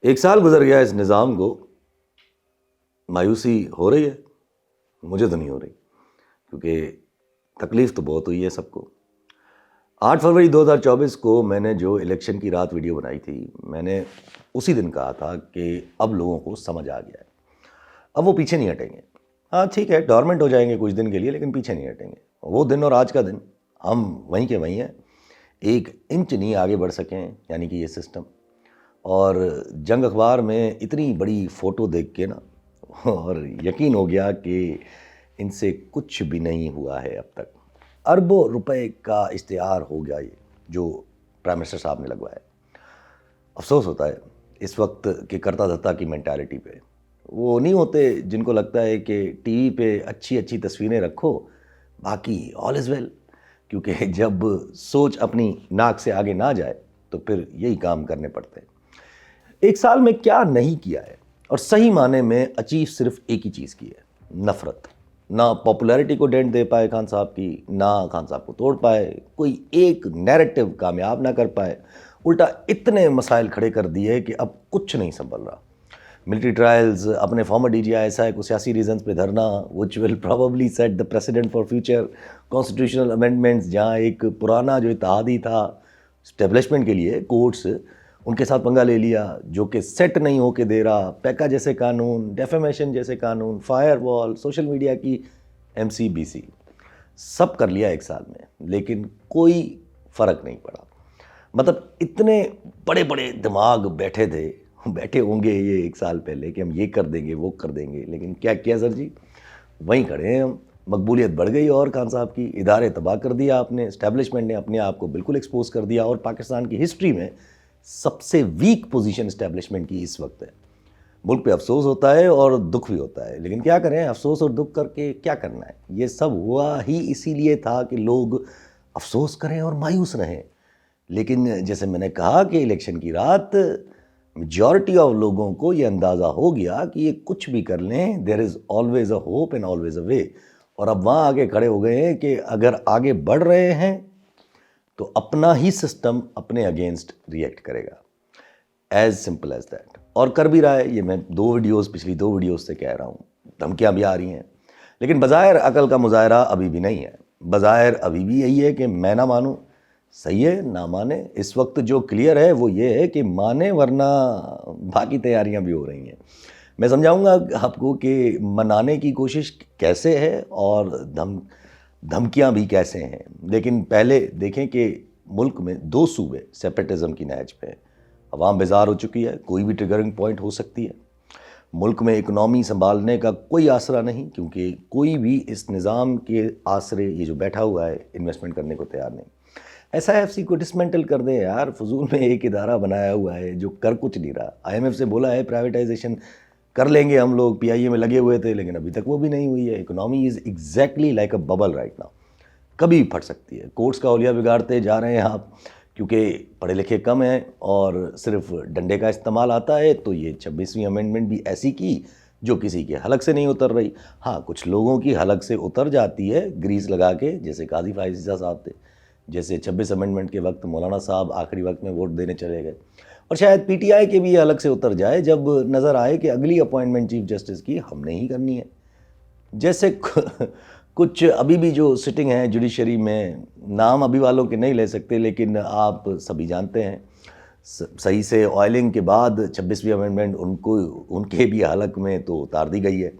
ایک سال گزر گیا اس نظام کو، مایوسی ہو رہی ہے، مجھے تو نہیں ہو رہی کیونکہ تکلیف تو بہت ہوئی ہے سب کو۔ 8 فروری 2024 کو میں نے جو الیکشن کی رات ویڈیو بنائی تھی، میں نے اسی دن کہا تھا کہ اب لوگوں کو سمجھ آ گیا ہے، اب وہ پیچھے نہیں ہٹیں گے۔ ہاں ٹھیک ہے، ڈورمنٹ ہو جائیں گے کچھ دن کے لیے، لیکن پیچھے نہیں ہٹیں گے۔ وہ دن اور آج کا دن ہم وہیں کے وہیں ہیں، 1 انچ نہیں آگے بڑھ سکیں، یعنی کہ یہ سسٹم۔ اور جنگ اخبار میں اتنی بڑی فوٹو دیکھ کے نا اور یقین ہو گیا کہ ان سے کچھ بھی نہیں ہوا ہے اب تک۔ اربوں روپے کا اشتہار ہو گیا یہ جو پرائم منسٹر صاحب نے لگوایا۔ افسوس ہوتا ہے اس وقت کہ کرتا دھتا کی مینٹالٹی پہ۔ وہ نہیں ہوتے جن کو لگتا ہے کہ ٹی وی پہ اچھی اچھی تصویریں رکھو، باقی آل از ویل، کیونکہ جب سوچ اپنی ناک سے آگے نہ جائے تو پھر یہی کام کرنے پڑتے ہیں۔ 1 سال میں کیا نہیں کیا ہے، اور صحیح معنی میں اچیو صرف ایک ہی چیز کی ہے، نفرت۔ نہ پاپولیرٹی کو ڈینٹ دے پائے خان صاحب کی، نہ خان صاحب کو توڑ پائے، کوئی ایک نیریٹو کامیاب نہ کر پائے، الٹا اتنے مسائل کھڑے کر دیے کہ اب کچھ نہیں سنبھل رہا۔ ملٹری ٹرائلز، اپنے فارمر ڈی جی آئی ایس آئی کو سیاسی ریزنز پہ دھرنا، which will probably set the president for future, constitutional amendments جہاں ایک پرانا جو اتحادی تھا اسٹیبلشمنٹ کے لیے، کورٹس ان کے ساتھ پنگا لے لیا جو کہ سیٹ نہیں ہو کے دے رہا، پیکا جیسے قانون، ڈیفیمیشن جیسے قانون، فائر وال، سوشل میڈیا کی MCBC، سب کر لیا 1 سال میں، لیکن کوئی فرق نہیں پڑا۔ مطلب اتنے بڑے بڑے دماغ بیٹھے ہوں گے یہ 1 سال پہلے کہ ہم یہ کر دیں گے وہ کر دیں گے، لیکن کیا کیا سر جی، وہیں کھڑے ہیں ہم۔ مقبولیت بڑھ گئی اور خان صاحب کی، ادارے تباہ کر دیا آپ نے، اسٹیبلشمنٹ نے اپنے آپ کو بالکل ایکسپوز کر دیا، اور پاکستان کی ہسٹری میں سب سے ویک پوزیشن اسٹیبلشمنٹ کی اس وقت ہے۔ ملک پہ افسوس ہوتا ہے اور دکھ بھی ہوتا ہے، لیکن کیا کریں، افسوس اور دکھ کر کے کیا کرنا ہے؟ یہ سب ہوا ہی اسی لیے تھا کہ لوگ افسوس کریں اور مایوس رہیں۔ لیکن جیسے میں نے کہا کہ الیکشن کی رات میجورٹی آف لوگوں کو یہ اندازہ ہو گیا کہ یہ کچھ بھی کر لیں، there is always a hope and always a way, اور اب وہاں آگے کھڑے ہو گئے ہیں کہ اگر آگے بڑھ رہے ہیں تو اپنا ہی سسٹم اپنے اگینسٹ ریئیکٹ کرے گا، ایز سمپل ایز دیٹ۔ اور کر بھی رہا ہے، یہ میں پچھلی 2 ویڈیوز سے کہہ رہا ہوں، دھمکیاں بھی آ رہی ہیں، لیکن بظاہر عقل کا مظاہرہ ابھی بھی نہیں ہے۔ بظاہر ابھی بھی یہی ہے کہ میں نہ مانوں، صحیح ہے، نہ مانے۔ اس وقت جو کلیئر ہے وہ یہ ہے کہ مانے، ورنہ باقی تیاریاں بھی ہو رہی ہیں۔ میں سمجھاؤں گا آپ کو کہ منانے کی کوشش کیسے ہے اور دھمکیاں بھی کیسے ہیں، لیکن پہلے دیکھیں کہ ملک میں 2 صوبے سیپریٹزم کی نہج پہ ہیں، عوام بیزار ہو چکی ہے، کوئی بھی ٹریگرنگ پوائنٹ ہو سکتی ہے۔ ملک میں اکنامی سنبھالنے کا کوئی آسرا نہیں، کیونکہ کوئی بھی اس نظام کے آسرے یہ جو بیٹھا ہوا ہے انویسٹمنٹ کرنے کو تیار نہیں۔ SIFC کو ڈسمنٹل کر دیں یار، فضول میں ایک ادارہ بنایا ہوا ہے جو کر کچھ نہیں رہا۔ IMF سے بولا ہے پرائیویٹائزیشن کر لیں گے ہم لوگ، PIA میں لگے ہوئے تھے، لیکن ابھی تک وہ بھی نہیں ہوئی ہے۔ Economy is exactly like a bubble right now, کبھی پھٹ سکتی ہے۔ کورٹس کا اولیاء بگاڑتے جا رہے ہیں آپ، کیونکہ پڑھے لکھے کم ہیں اور صرف ڈنڈے کا استعمال آتا ہے، تو یہ 26ویں امینڈمنٹ بھی ایسی کی جو کسی کے حلق سے نہیں اتر رہی۔ ہاں کچھ لوگوں کی حلق سے اتر جاتی ہے گریز لگا کے، جیسے قاضی فائز عیسیٰ صاحب تھے، جیسے 26 امینڈمنٹ کے وقت مولانا صاحب آخری وقت میں ووٹ دینے چلے گئے، اور شاید PTI کے بھی یہ حلق سے اتر جائے جب نظر آئے کہ اگلی اپوائنٹمنٹ چیف جسٹس کی ہم نے ہی کرنی ہے۔ جیسے کچھ ابھی بھی جو سٹنگ ہیں جوڈیشری میں، نام ابھی والوں کے نہیں لے سکتے، لیکن آپ سبھی جانتے ہیں صحیح سے آئلنگ کے بعد 26ویں امینڈمنٹ ان کے بھی حلق میں تو اتار دی گئی ہے،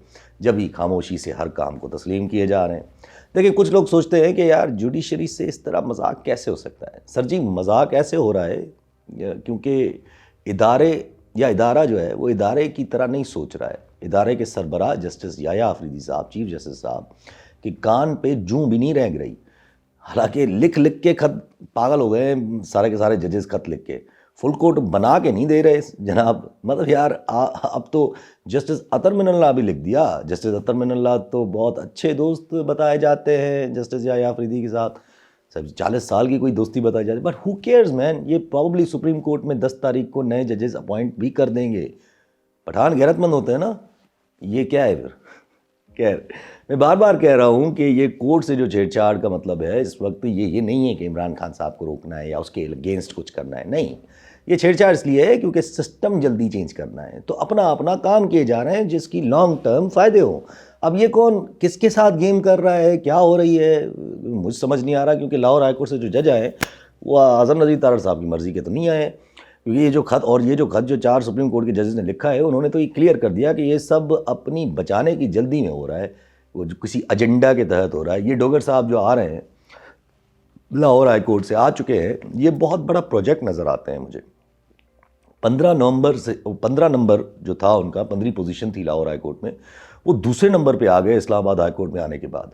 جب ہی خاموشی سے ہر کام کو تسلیم کیے جا رہے ہیں۔ دیکھیں کچھ لوگ سوچتے ہیں کہ یار جوڈیشری سے اس طرح مذاق کیسے ہو سکتا ہے؟ سر جی مذاق ایسے ہو رہا ہے کیونکہ ادارہ جو ہے وہ ادارے کی طرح نہیں سوچ رہا ہے۔ ادارے کے سربراہ جسٹس یحییٰ آفریدی صاحب، چیف جسٹس صاحب کہ کان پہ جوں بھی نہیں رہ گئی، حالانکہ لکھ کے خط پاگل ہو گئے ہیں سارے کے سارے ججز، خط لکھ کے فل کوٹ بنا کے نہیں دے رہے جناب۔ مطلب یار اب تو جسٹس اطہر من اللہ بھی لکھ دیا۔ جسٹس اطہر من اللہ تو بہت اچھے دوست بتائے جاتے ہیں جسٹس یحییٰ آفریدی کے ساتھ، سب 40 سال کی کوئی دوستی بتائی جاتی ہے، بٹ ہو کیئرز مین، یہ پروبلی سپریم کورٹ میں 10 تاریخ کو نئے ججز اپوائنٹ بھی کر دیں گے۔ پٹھان غیرت مند ہوتے ہیں نا، یہ کیا ہے پھر؟ خیر میں بار بار کہہ رہا ہوں کہ یہ کورٹ سے جو چھیڑ چھاڑ کا مطلب ہے اس وقت یہ نہیں ہے کہ عمران خان صاحب کو روکنا ہے یا اس کے اگینسٹ کچھ کرنا ہے، نہیں، یہ چھیڑ چھاڑ اس لیے ہے کیونکہ سسٹم جلدی چینج کرنا ہے، تو اپنا اپنا کام کیے جا رہے ہیں جس کی لانگ ٹرم فائدے ہوں۔ اب یہ کون کس کے ساتھ گیم کر رہا ہے، کیا ہو رہی ہے، مجھ سمجھ نہیں آ رہا، کیونکہ لاہور ہائی کورٹ سے جو جج آئے ہیں وہ اعظم نذیر تارڑ صاحب کی مرضی کے تو نہیں آئے ہیں، کیونکہ یہ جو خط جو 4 سپریم کورٹ کے ججز نے لکھا ہے، انہوں نے تو یہ کلیئر کر دیا کہ یہ سب اپنی بچانے کی جلدی میں ہو رہا ہے، وہ جو کسی ایجنڈا کے تحت ہو رہا ہے۔ یہ ڈوگر صاحب جو آ رہے ہیں لاہور ہائی کورٹ سے آ چکے ہیں، یہ بہت بڑا پروجیکٹ نظر آتے ہیں مجھے۔ 15 نمبر جو تھا ان کا، 15 پوزیشن تھی لاہور ہائی کورٹ میں، وہ دوسرے نمبر پہ آ گئے اسلام آباد ہائی کورٹ میں آنے کے بعد۔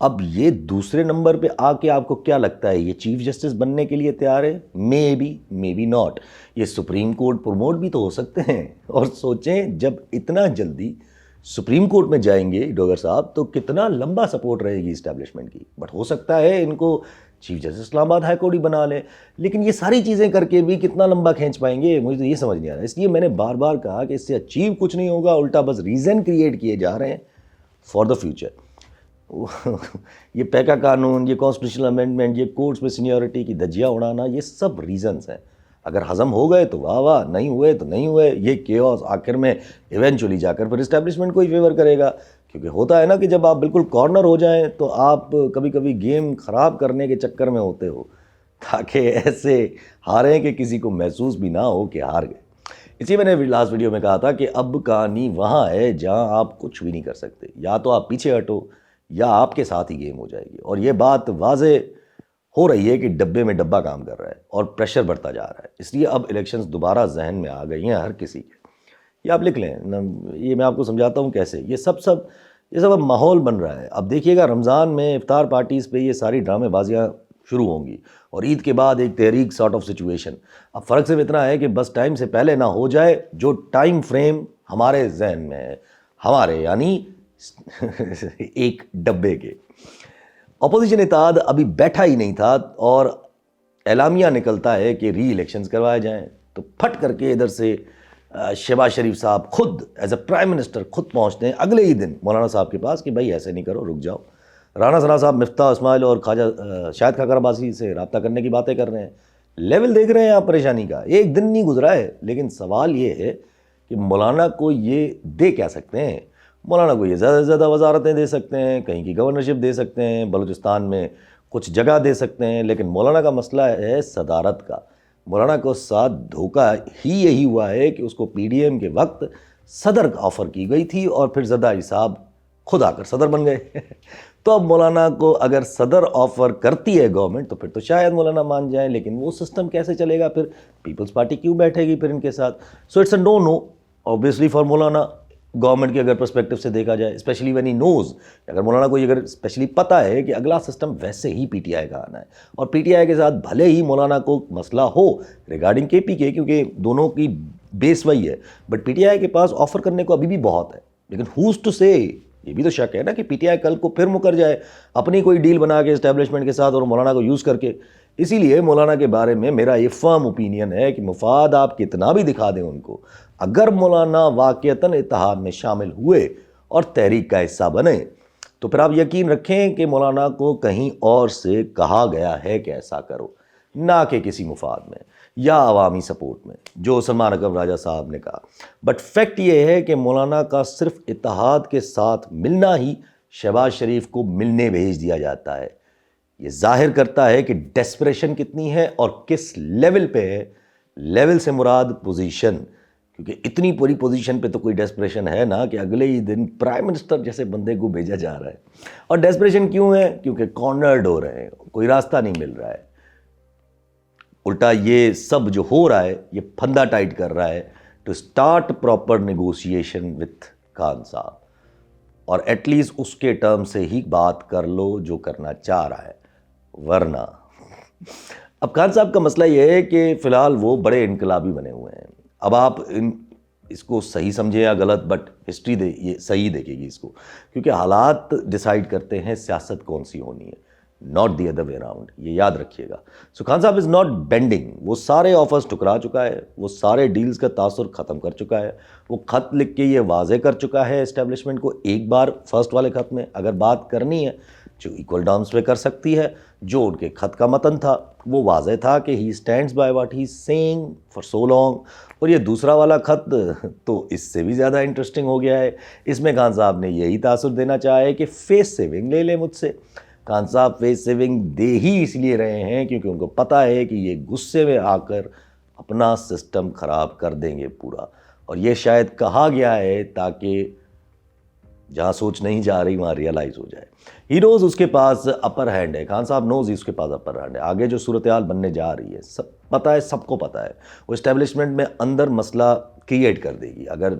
اب یہ دوسرے نمبر پہ آ کے آپ کو کیا لگتا ہے یہ چیف جسٹس بننے کے لیے تیار ہے؟ May be not. یہ سپریم کورٹ پروموٹ بھی تو ہو سکتے ہیں، اور سوچیں جب اتنا جلدی سپریم کورٹ میں جائیں گے ڈوگر صاحب تو کتنا لمبا سپورٹ رہے گی اسٹیبلشمنٹ کی، بٹ ہو سکتا ہے ان کو چیف جسٹس اسلام آباد ہائی کورٹ ہی بنا لیں، لیکن یہ ساری چیزیں کر کے بھی کتنا لمبا کھینچ پائیں گے، مجھے تو یہ سمجھ نہیں آ رہا۔ اس لیے میں نے بار بار کہا کہ اس سے اچیو کچھ نہیں ہوگا، الٹا بس ریزن کریٹ کیے جا رہے ہیں فار دا فیوچر۔ یہ پیکا قانون، یہ کانسٹیٹیوشنل امینڈمنٹ، یہ کورٹس میں سینیورٹی کی دھجیاں اڑانا، یہ سب ریزنز ہیں۔ اگر ہضم ہو گئے تو واہ واہ، نہیں ہوئے تو نہیں ہوئے۔ یہ کیوس آخر میں ایونچولی جا کر پھر اسٹیبلشمنٹ کو ہی فیور کرے گا، کیونکہ ہوتا ہے نا کہ جب آپ بالکل کارنر ہو جائیں تو آپ کبھی کبھی گیم خراب کرنے کے چکر میں ہوتے ہو، تاکہ ایسے ہاریں کہ کسی کو محسوس بھی نہ ہو کہ ہار گئے۔ اسی میں نے لاسٹ ویڈیو میں کہا تھا کہ اب کہانی وہاں ہے جہاں آپ کچھ بھی نہیں کر سکتے، یا تو آپ پیچھے ہٹو یا آپ کے ساتھ ہی گیم ہو جائے گی، اور یہ بات واضح ہو رہی ہے کہ ڈبے میں ڈبہ کام کر رہا ہے اور پریشر بڑھتا جا رہا ہے۔ اس لیے اب الیکشنز دوبارہ ذہن میں آ گئی ہیں ہر کسی کے۔ یہ آپ لکھ لیں، یہ میں آپ کو سمجھاتا ہوں کیسے۔ یہ سب اب ماحول بن رہا ہے۔ اب دیکھیے گا رمضان میں افطار پارٹیز پہ یہ ساری ڈرامے بازیاں شروع ہوں گی، اور عید کے بعد ایک تحریک سارٹ آف سچویشن۔ اب فرق صرف اتنا ہے کہ بس ٹائم سے پہلے نہ ہو جائے، جو ٹائم فریم ہمارے ذہن میں ہے، ہمارے یعنی ایک ڈبے کے۔ اپوزیشن اتحاد ابھی بیٹھا ہی نہیں تھا، اور اعلامیہ نکلتا ہے کہ ری الیکشنز کروائے جائیں، تو پھٹ کر کے ادھر سے شہباز شریف صاحب خود ایز اے پرائم منسٹر خود پہنچتے ہیں اگلے ہی دن مولانا صاحب کے پاس کہ بھائی ایسے نہیں کرو، رک جاؤ۔ رانا ثنا صاحب مفتاح اسماعیل اور خواجہ شاہد خاکر عباسی سے رابطہ کرنے کی باتیں کر رہے ہیں۔ لیول دیکھ رہے ہیں آپ پریشانی کا، ایک دن نہیں گزرا ہے، لیکن سوال یہ ہے کہ مولانا کو یہ دے کیا سکتے ہیں؟ مولانا کو یہ زیادہ سے زیادہ وزارتیں دے سکتے ہیں، کہیں کی گورنرشپ دے سکتے ہیں، بلوچستان میں کچھ جگہ دے سکتے ہیں، لیکن مولانا کا مسئلہ ہے صدارت کا۔ مولانا کو ساتھ دھوکہ ہی یہی ہوا ہے کہ اس کو پی ڈی ایم کے وقت صدر آفر کی گئی تھی، اور پھر زرداری صاحب خود آ کر صدر بن گئے۔ تو اب مولانا کو اگر صدر آفر کرتی ہے گورنمنٹ تو پھر تو شاید مولانا مان جائیں، لیکن وہ سسٹم کیسے چلے گا پھر؟ پیپلز پارٹی کیوں بیٹھے گی پھر ان کے ساتھ؟ So it's a no obviously for Maulana, government کے اگر پرسپیکٹو سے دیکھا جائے، اسپیشلی وین ہی نوز، اگر مولانا کو یہ اگر اسپیشلی پتہ ہے کہ اگلا سسٹم ویسے ہی پی ٹی آئی کا آنا ہے، اور پی ٹی آئی کے ساتھ بھلے ہی مولانا کو مسئلہ ہو ریگارڈنگ کے پی کے، کیونکہ دونوں کی بیس وہی ہے، بٹ پی ٹی آئی کے پاس آفر کرنے کو ابھی بھی بہت ہے۔ لیکن ہوز ٹو سے، یہ بھی تو شک ہے نا کہ پی ٹی آئی کل کو پھر مکر جائے اپنی کوئی ڈیل بنا کے اسٹیبلشمنٹ کے ساتھ اور مولانا کو یوز کر کے۔ اسی لیے مولانا کے بارے میں میرا یہ فرم اوپینین ہے کہ مفاد آپ کتنا بھی دکھا دیں ان کو، اگر مولانا واقعتاً اتحاد میں شامل ہوئے اور تحریک کا حصہ بنے تو پھر آپ یقین رکھیں کہ مولانا کو کہیں اور سے کہا گیا ہے کہ ایسا کرو، نہ کہ کسی مفاد میں یا عوامی سپورٹ میں، جو سلمان اکرم راجہ صاحب نے کہا۔ بٹ فیکٹ یہ ہے کہ مولانا کا صرف اتحاد کے ساتھ ملنا ہی شہباز شریف کو ملنے بھیج دیا جاتا ہے۔ یہ ظاہر کرتا ہے کہ ڈیسپریشن کتنی ہے اور کس لیول پہ ہے۔ لیول سے مراد پوزیشن، کیونکہ اتنی پوری پوزیشن پہ تو کوئی ڈیسپریشن ہے نا کہ اگلے ہی دن پرائم منسٹر جیسے بندے کو بھیجا جا رہا ہے۔ اور ڈیسپریشن کیوں ہے؟ کیونکہ کارنرڈ ہو رہے ہیں، کوئی راستہ نہیں مل رہا ہے۔ الٹا یہ سب جو ہو رہا ہے یہ پھندا ٹائٹ کر رہا ہے to start proper negotiation with Khan Sahab, اور ایٹ لیسٹ اس کے ٹرم سے ہی بات کر لو جو کرنا چاہ رہا ہے، ورنہ اب خان صاحب کا مسئلہ یہ ہے کہ فی الحال وہ بڑے انقلابی بنے ہوئے ہیں۔ اب آپ اس کو صحیح سمجھیں یا غلط، بٹ ہسٹری یہ صحیح دیکھے گی اس کو، کیونکہ حالات ڈیسائیڈ کرتے ہیں سیاست کون سی ہونی ہے، not the other way around, یہ یاد رکھیے گا۔ سو خان صاحب از ناٹ بینڈنگ، وہ سارے آفرز ٹکرا چکا ہے، وہ سارے ڈیلز کا تاثر ختم کر چکا ہے، وہ خط لکھ کے یہ واضح کر چکا ہے اسٹیبلشمنٹ کو ایک بار فرسٹ والے خط میں، اگر بات کرنی ہے جو ایکول ٹرمز پہ کر سکتی ہے. جو ان کے خط کا متن تھا وہ واضح تھا کہ he stands by what he saying for so long. اور یہ دوسرا والا خط تو اس سے بھی زیادہ انٹرسٹنگ ہو گیا ہے. اس میں خان صاحب نے یہی تاثر دینا چاہا ہے کہ فیس سیونگ لے لیں مجھ سے. خان صاحب فیس سیونگ دے ہی اس لیے رہے ہیں کیونکہ ان کو پتہ ہے کہ یہ غصے میں آ کر اپنا سسٹم خراب کر دیں گے پورا. اور یہ شاید کہا گیا ہے تاکہ جہاں سوچ نہیں جا رہی وہاں ریئلائز ہو جائے. ہی نوز اس کے پاس اپر ہینڈ ہے. خان صاحب نوز اس کے پاس اپر ہینڈ ہے. آگے جو صورتحال بننے جا رہی ہے سب پتہ ہے, سب کو پتہ ہے. وہ اسٹیبلشمنٹ میں اندر مسئلہ کریٹ کر دے گی اگر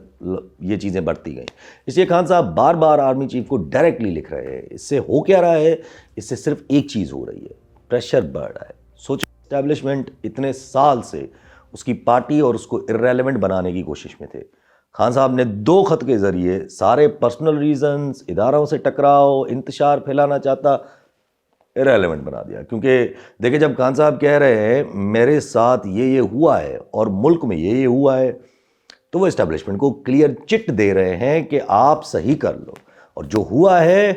یہ چیزیں بڑھتی گئیں. اس لیے خان صاحب بار بار آرمی چیف کو ڈائریکٹلی لکھ رہے ہیں. اس سے ہو کیا رہا ہے؟ اس سے صرف ایک چیز ہو رہی ہے, پریشر بڑھ رہا ہے. سوچیں اسٹیبلشمنٹ اتنے سال سے اس کی پارٹی اور اس کو ارریلیونٹ بنانے کی کوشش میں تھے. خان صاحب نے 2 خط کے ذریعے سارے پرسنل ریزنز, اداروں سے ٹکراؤ, انتشار پھیلانا چاہتا, ارریلیونٹ بنا دیا. کیونکہ دیکھیں جب خان صاحب کہہ رہے ہیں میرے ساتھ یہ ہوا ہے اور ملک میں یہ ہوا ہے, تو وہ اسٹیبلشمنٹ کو کلیئر چٹ دے رہے ہیں کہ آپ صحیح کر لو, اور جو ہوا ہے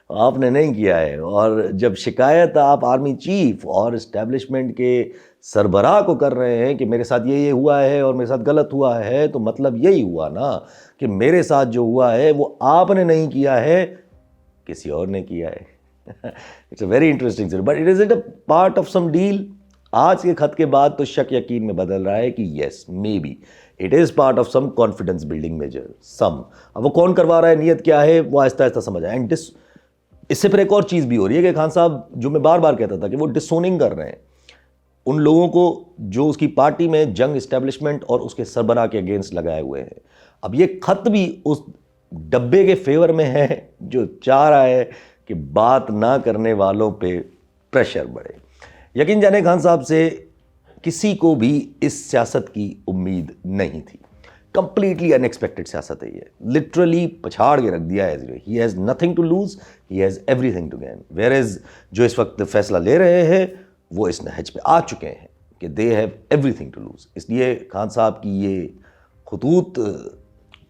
آپ نے نہیں کیا ہے. اور جب شکایت آپ آرمی چیف اور اسٹیبلشمنٹ کے سربراہ کو کر رہے ہیں کہ میرے ساتھ یہ ہوا ہے اور میرے ساتھ غلط ہوا ہے, تو مطلب یہی ہوا نا کہ میرے ساتھ جو ہوا ہے وہ آپ نے نہیں کیا ہے, کسی اور نے کیا ہے. It's a very interesting but it is it a part of some deal. آج کے خط کے بعد تو شک یقین میں بدل رہا ہے کہ yes may be it is part of some confidence building measure some. اب وہ کون کروا رہا ہے, نیت کیا ہے, وہ آہستہ آہستہ سمجھ آئے. اینڈ اس سے پھر ایک اور چیز بھی ہو رہی ہے کہ خان صاحب جو میں بار بار کہتا تھا کہ وہ ڈسوننگ کر رہے ہیں ان لوگوں کو جو اس کی پارٹی میں جنگ اسٹیبلشمنٹ اور اس کے سربراہ کے اگینسٹ لگائے ہوئے ہیں. اب یہ خط بھی اس ڈبے کے فیور میں ہے جو چاہ رہا ہے کہ بات نہ کرنے والوں پہ پریشر بڑھے. یقین جانے خان صاحب سے کسی کو بھی اس سیاست کی امید نہیں تھی. کمپلیٹلی ان ایکسپیکٹڈ سیاست ہے یہ, لٹرلی پچھاڑ کے رکھ دیا ہے. He has nothing to lose, he has everything to gain. Whereas جو اس وقت فیصلہ لے رہے ہیں وہ اس نہج پہ آ چکے ہیں کہ they have everything to lose. اس لیے خان صاحب کی یہ خطوط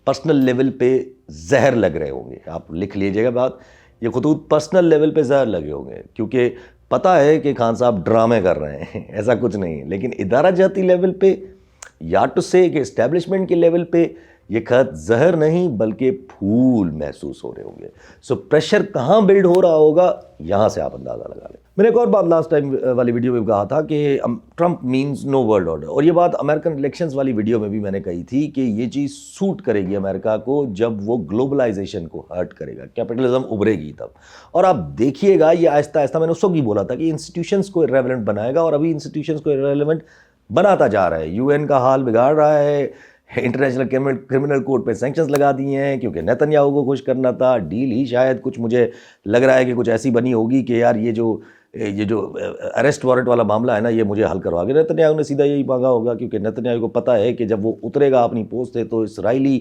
پرسنل لیول پہ زہر لگ رہے ہوں گے. آپ لکھ لیجیے گا بات, یہ خطوط پرسنل لیول پہ زہر لگے ہوں گے کیونکہ پتہ ہے کہ خان صاحب ڈرامے کر رہے ہیں, ایسا کچھ نہیں. لیکن ادارہ جاتی لیول پہ یا ٹو سے کہ اسٹیبلشمنٹ کے لیول پہ یہ خط زہر نہیں بلکہ پھول محسوس ہو رہے ہوں گے. سو پریشر کہاں بلڈ ہو رہا ہوگا یہاں سے آپ اندازہ لگا لیں. میں نے ایک اور بات لاسٹ ٹائم والی ویڈیو میں کہا تھا کہ ٹرمپ مینز نو ورلڈ آرڈر, اور یہ بات امریکن الیکشنز والی ویڈیو میں بھی میں نے کہی تھی کہ یہ چیز سوٹ کرے گی امریکہ کو جب وہ گلوبلائزیشن کو ہرٹ کرے گا, کیپٹلزم ابھرے گی تب. اور آپ دیکھیے گا یہ آہستہ آہستہ, میں نے اس وقت بھی بولا تھا کہ انسٹیٹیوشنز کو ارریلیونٹ بنائے گا, اور ابھی انسٹیٹیوشنز کو ارریلیونٹ بناتا جا رہا ہے. یو این کا حال بگاڑ رہا ہے, انٹرنیشنل کرمنل کورٹ پہ سینکشنز لگا دیے ہیں کیونکہ نیتنیاہو کو خوش کرنا تھا. ڈیل ہی شاید کچھ مجھے لگ رہا ہے کہ کچھ ایسی بنی ہوگی کہ یار یہ جو اریسٹ وارنٹ والا معاملہ ہے نا یہ مجھے حل کروا کے. نیتنیاہو نے سیدھا یہی مانگا ہوگا کیونکہ نیتنیاہو کو پتہ ہے کہ جب وہ اترے گا اپنی پوسٹ سے تو اسرائیلی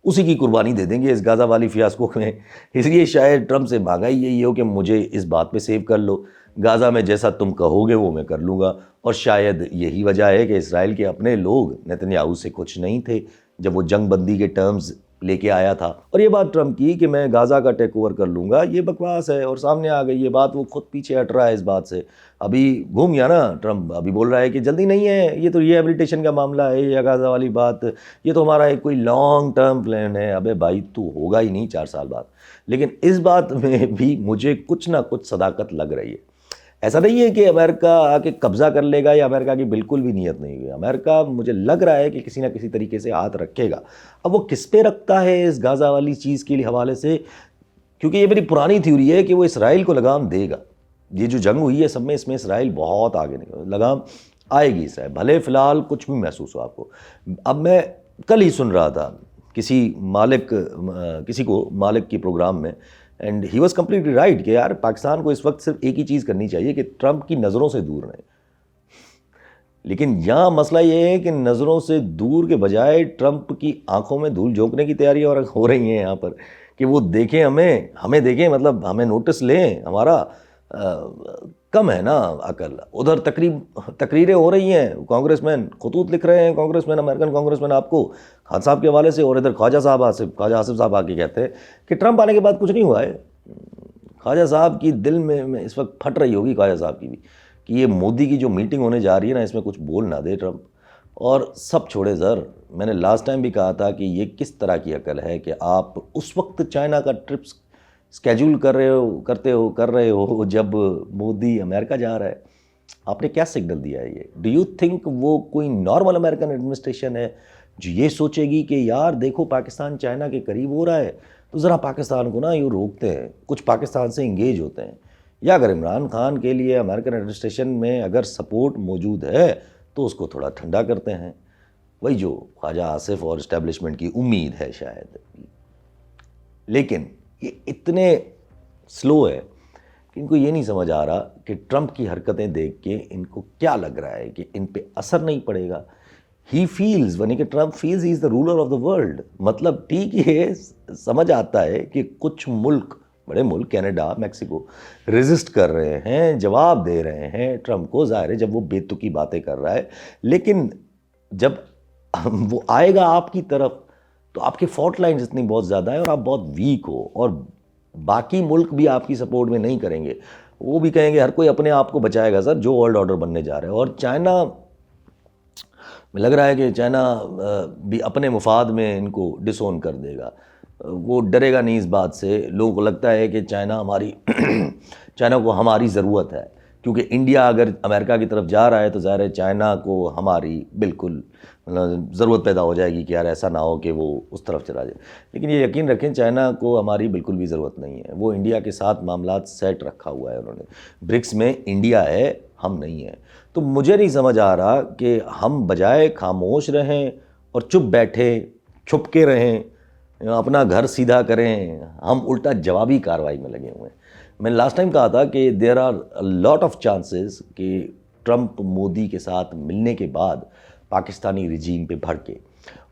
اسی کی قربانی دے دیں گے اس غازہ والی فیاسکو میں. اس لیے شاید ٹرمپ سے مانگا ہی یہی ہو کہ مجھے اس بات پہ سیو کر لو, غازہ میں جیسا تم کہو گے وہ میں کر لوں گا. اور شاید یہی وجہ ہے کہ اسرائیل کے اپنے لوگ نیتنیاہو سے کچھ نہیں تھے جب وہ جنگ بندی کے ٹرمز لے کے آیا تھا. اور یہ بات ٹرمپ کی کہ میں غازہ کا ٹیک اوور کر لوں گا, یہ بکواس ہے. اور سامنے آ گئی یہ بات, وہ خود پیچھے ہٹ رہا ہے اس بات سے. ابھی گھوم گیا نا ٹرمپ, ابھی بول رہا ہے کہ جلدی نہیں ہے, یہ تو ریہیبلیٹیشن کا معاملہ ہے, یہ غازہ والی بات یہ تو ہمارا ایک کوئی لانگ ٹرم پلان ہے. ابے بھائی تو ہوگا ہی نہیں 4 سال بعد. لیکن اس بات میں بھی مجھے کچھ نہ کچھ صداقت لگ رہی ہے. ایسا نہیں ہے کہ امریکہ آ کے قبضہ کر لے گا یا امریکہ کی بالکل بھی نیت نہیں ہوئی. امریکہ مجھے لگ رہا ہے کہ کسی نہ کسی طریقے سے ہاتھ رکھے گا. اب وہ کس پہ رکھتا ہے اس غازہ والی چیز کے حوالے سے, کیونکہ یہ میری پرانی تھیوری ہے کہ وہ اسرائیل کو لگام دے گا. یہ جو جنگ ہوئی ہے سب میں, اس میں اسرائیل بہت آگے نکل, لگام آئے گی اسرائیل, بھلے فی الحال کچھ بھی محسوس ہو آپ کو. اب میں کل ہی سن رہا تھا کسی کو مالک کی پروگرام میں, and he was completely right کہ یار پاکستان کو اس وقت صرف ایک ہی چیز کرنی چاہیے کہ ٹرمپ کی نظروں سے دور رہیں. لیکن یہاں مسئلہ یہ ہے کہ نظروں سے دور کے بجائے ٹرمپ کی آنکھوں میں دھول جھونکنے کی تیاریاں اور ہو رہی ہیں یہاں پر کہ وہ دیکھیں ہمیں دیکھیں, مطلب ہمیں نوٹس لیں. ہمارا کم ہے نا عقل. ادھر تقریریں ہو رہی ہیں, کانگریس مین خطوط لکھ رہے ہیں, کانگریس مین امریکن کانگریس مین آپ کو خان صاحب کے حوالے سے, اور ادھر خواجہ آصف صاحب آ کے کہتے ہیں کہ ٹرمپ آنے کے بعد کچھ نہیں ہوا ہے, خواجہ صاحب کی دل میں اس وقت پھٹ رہی ہوگی خواجہ صاحب کی بھی کہ یہ مودی کی جو میٹنگ ہونے جا رہی ہے نا، اس میں کچھ بول نہ دے ٹرمپ. اور سب چھوڑے سر، میں نے لاسٹ ٹائم بھی کہا تھا کہ یہ کس طرح کی عقل ہے کہ آپ اس وقت چائنا کا ٹرپس اسکیجول کر رہے ہو جب مودی امریکہ جا رہا ہے. آپ نے کیا سگنل دیا ہے یہ؟ ڈو یو تھنک وہ کوئی نارمل امریکن ایڈمنسٹریشن ہے جو یہ سوچے گی کہ یار دیکھو پاکستان چائنا کے قریب ہو رہا ہے تو ذرا پاکستان کو نا یہ روکتے ہیں، کچھ پاکستان سے انگیج ہوتے ہیں؟ یا اگر عمران خان کے لیے امریکن ایڈمنسٹریشن میں اگر سپورٹ موجود ہے تو اس کو تھوڑا ٹھنڈا کرتے ہیں، وہی جو خواجہ آصف اور اسٹیبلشمنٹ کی امید ہے شاید. لیکن یہ اتنے سلو ہے کہ ان کو یہ نہیں سمجھ آ رہا کہ ٹرمپ کی حرکتیں دیکھ کے ان کو کیا لگ رہا ہے کہ ان پہ اثر نہیں پڑے گا. ہی فیلز، یعنی کہ Trump feels he is the ruler of the world. مطلب ٹھیک یہ سمجھ آتا ہے کہ کچھ ملک، بڑے ملک کینیڈا، میکسیکو ریزسٹ کر رہے ہیں، جواب دے رہے ہیں ٹرمپ کو، ظاہر ہے جب وہ بے تکی باتیں کر رہا ہے. لیکن جب وہ آئے گا آپ کی طرف تو آپ کے فالٹ لائنز اتنی بہت زیادہ ہیں اور آپ بہت ویک ہو، اور باقی ملک بھی آپ کی سپورٹ میں نہیں کریں گے. وہ بھی کہیں گے ہر کوئی اپنے آپ کو بچائے گا سر جو ورلڈ آرڈر بننے جا رہا ہے. اور چائنا میں لگ رہا ہے کہ چائنا بھی اپنے مفاد میں ان کو ڈس اون کر دے گا. وہ ڈرے گا نہیں اس بات سے. لوگوں کو لگتا ہے کہ چائنا کو ہماری ضرورت ہے، کیونکہ انڈیا اگر امریکہ کی طرف جا رہا ہے تو ظاہر ہے چائنا کو ہماری بالکل ضرورت پیدا ہو جائے گی کہ یار ایسا نہ ہو کہ وہ اس طرف چلا جائے. لیکن یہ یقین رکھیں چائنا کو ہماری بالکل بھی ضرورت نہیں ہے. وہ انڈیا کے ساتھ معاملات سیٹ رکھا ہوا ہے انہوں نے. برکس میں انڈیا ہے، ہم نہیں ہیں. تو مجھے نہیں سمجھ آ رہا کہ ہم بجائے خاموش رہیں اور چپ بیٹھے، چھپ کے رہیں، اپنا گھر سیدھا کریں، ہم الٹا جوابی کارروائی میں لگے ہوئے ہیں. میں نے لاسٹ ٹائم کہا تھا کہ there are lot of chances کہ ٹرمپ مودی کے ساتھ ملنے کے بعد پاکستانی رجیم پہ بھڑکے.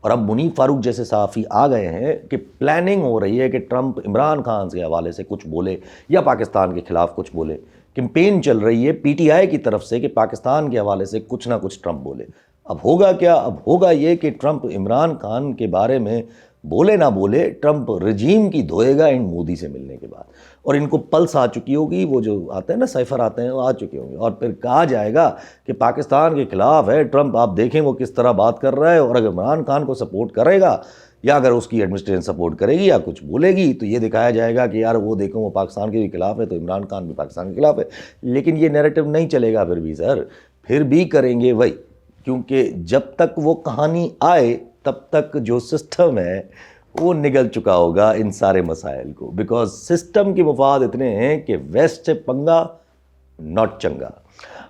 اور اب منیب فاروق جیسے صحافی آ گئے ہیں کہ پلاننگ ہو رہی ہے کہ ٹرمپ عمران خان کے حوالے سے کچھ بولے یا پاکستان کے خلاف کچھ بولے. کیمپین چل رہی ہے پی ٹی آئی کی طرف سے کہ پاکستان کے حوالے سے کچھ نہ کچھ ٹرمپ بولے. اب ہوگا کیا؟ اب ہوگا یہ کہ ٹرمپ عمران خان کے بارے میں بولے نہ بولے، ٹرمپ رجیم کی دھوئے گا ان مودی سے ملنے کے بعد. اور ان کو پلس آ چکی ہوگی، وہ جو آتے ہیں نا سائفر آتے ہیں وہ آ چکے ہوں گے، اور پھر کہا جائے گا کہ پاکستان کے خلاف ہے ٹرمپ، آپ دیکھیں وہ کس طرح بات کر رہا ہے. اور اگر عمران خان کو سپورٹ کرے گا یا اگر اس کی ایڈمنسٹریشن سپورٹ کرے گی یا کچھ بولے گی تو یہ دکھایا جائے گا کہ یار وہ دیکھو وہ پاکستان کے بھی خلاف ہے تو عمران خان بھی پاکستان کے خلاف ہے. لیکن یہ نیریٹو نہیں چلے گا پھر بھی سر، پھر بھی کریں گے وہی، کیونکہ جب تک وہ کہانی آئے تب تک جو سسٹم ہے وہ نگل چکا ہوگا ان سارے مسائل کو. بیکاز سسٹم کے مفاد اتنے ہیں کہ ویسٹ سے پنگا ناٹ چنگا.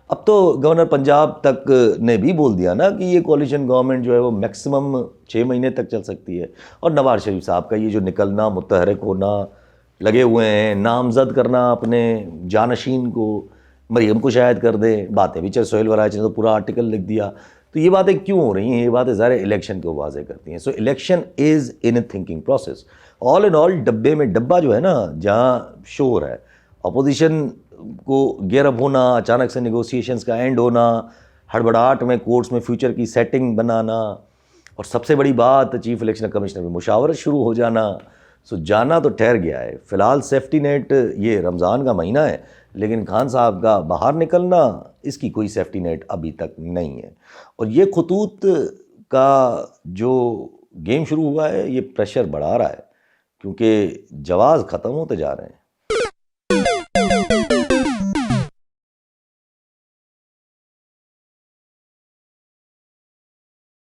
اب تو گورنر پنجاب تک نے بھی بول دیا نا کہ یہ کولیشن گورنمنٹ جو ہے وہ میکسیمم 6 مہینے تک چل سکتی ہے. اور نواز شریف صاحب کا یہ جو نکلنا، متحرک ہونا، لگے ہوئے ہیں نامزد کرنا اپنے جانشین کو، مریم کو شاید کر دیں، باتیں بھی سہیل ورائچ نے تو پورا آرٹیکل لکھ دیا. تو یہ باتیں کیوں ہو رہی ہیں؟ یہ باتیں ظاہر الیکشن کو واضح کرتی ہیں. So election is in a thinking process. All in all ڈبے میں ڈبہ جو ہے نا، جہاں شور ہے، اپوزیشن کو گیئر اپ ہونا، اچانک سے نیگوسیشنز کا اینڈ ہونا، ہڑبڑاہٹ میں کورٹس میں فیوچر کی سیٹنگ بنانا، اور سب سے بڑی بات چیف الیکشن کمشنر میں مشاورت شروع ہو جانا. سو جانا تو ٹھہر گیا ہے. فی الحال سیفٹی نیٹ یہ رمضان کا مہینہ ہے، لیکن خان صاحب کا باہر نکلنا، اس کی کوئی سیفٹی نیٹ ابھی تک نہیں ہے. اور یہ خطوط کا جو گیم شروع ہوا ہے یہ پریشر بڑھا رہا ہے، کیونکہ جواز ختم ہوتے جا رہے ہیں.